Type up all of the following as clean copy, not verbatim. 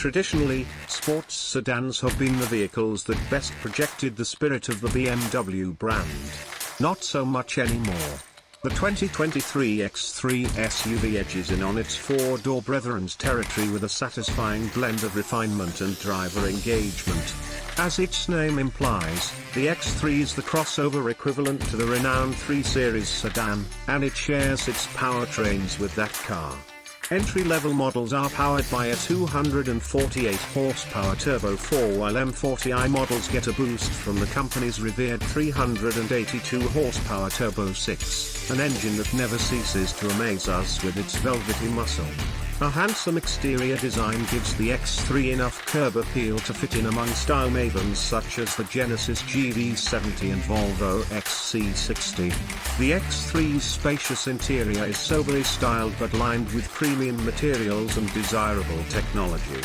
Traditionally, sports sedans have been the vehicles that best projected the spirit of the BMW brand. Not so much anymore. The 2023 X3 SUV edges in on its four-door brethren's territory with a satisfying blend of refinement and driver engagement. As its name implies, the X3 is the crossover equivalent to the renowned 3 Series sedan, and it shares its powertrains with that car. Entry-level models are powered by a 248 horsepower Turbo 4, while M40i models get a boost from the company's revered 382 horsepower Turbo 6, an engine that never ceases to amaze us with its velvety muscle. A handsome exterior design gives the X3 enough curb appeal to fit in among style mavens such as the Genesis GV70 and Volvo XC60. The X3's spacious interior is soberly styled but lined with premium materials and desirable technology.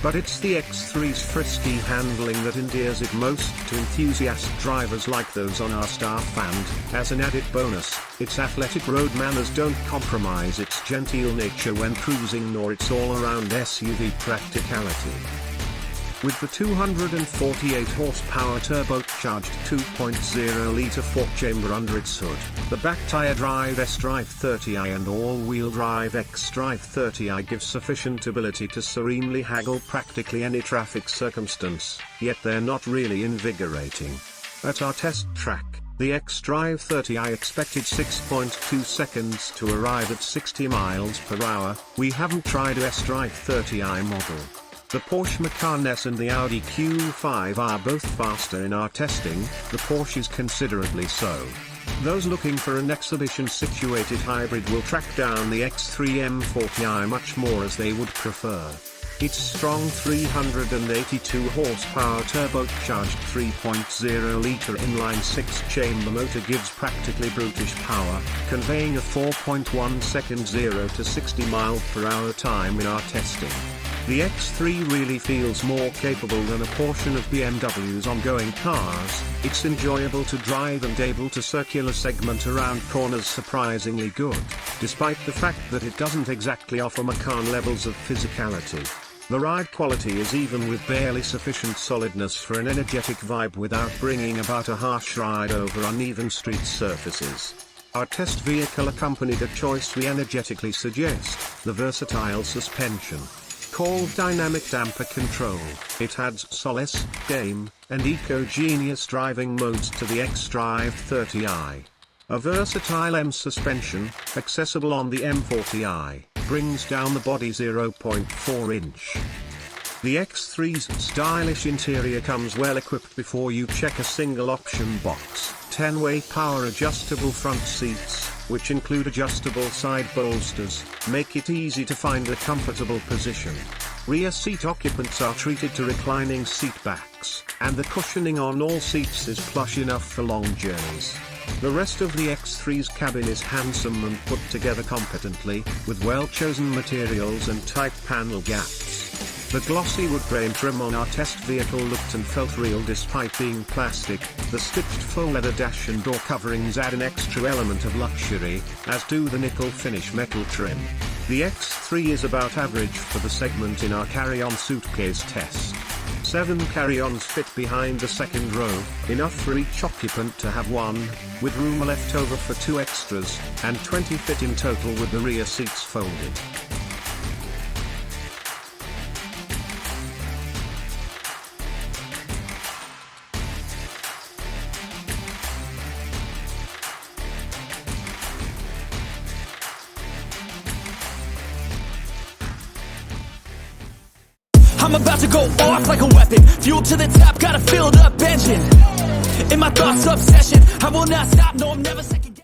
But it's the X3's frisky handling that endears it most to enthusiast drivers like those on our staff, and, as an added bonus, its athletic road manners don't compromise its genteel nature when cruising nor its all-around SUV practicality. With the 248 horsepower turbocharged 2.0-litre 4-chamber under its hood, the back-tire drive xDrive30i and all-wheel drive xDrive30i give sufficient ability to serenely haggle practically any traffic circumstance, yet they're not really invigorating. At our test track, the xDrive30i expected 6.2 seconds to arrive at 60 miles per hour. We haven't tried a xDrive30i model. The Porsche Macan S and the Audi Q5 are both faster in our testing, the Porsche's considerably so. Those looking for an exhibition-situated hybrid will track down the X3 M40i much more, as they would prefer. Its strong 382 horsepower turbocharged 3.0-litre inline 6-chamber motor gives practically brutish power, conveying a 4.1 second 0 to 60 mph time in our testing. The X3 really feels more capable than a portion of BMW's ongoing cars. It's enjoyable to drive and able to circular segment around corners surprisingly good, despite the fact that it doesn't exactly offer Macan levels of physicality. The ride quality is even with barely sufficient solidness for an energetic vibe without bringing about a harsh ride over uneven street surfaces. Our test vehicle accompanied a choice we energetically suggest, the versatile suspension. Called dynamic damper control, it adds solace, game, and eco-genius driving modes to the xDrive30i. A versatile M suspension, accessible on the M40i, brings down the body 0.4 inch. The X3's stylish interior comes well equipped before you check a single option box: 10-way power adjustable front seats, which include adjustable side bolsters, make it easy to find a comfortable position. Rear seat occupants are treated to reclining seat backs, and the cushioning on all seats is plush enough for long journeys. The rest of the X3's cabin is handsome and put together competently, with well-chosen materials and tight panel gaps. The glossy wood grain trim on our test vehicle looked and felt real despite being plastic. The stitched faux leather dash and door coverings add an extra element of luxury, as do the nickel finish metal trim. The X3 is about average for the segment in our carry-on suitcase test. 7 carry-ons fit behind the second row, enough for each occupant to have one, with room left over for 2 extras, and 20 fit in total with the rear seats folded. I'm about to go off like a weapon. Fuel to the top, got a filled up engine. In my thoughts, obsession. I will not stop, no, I'm never second.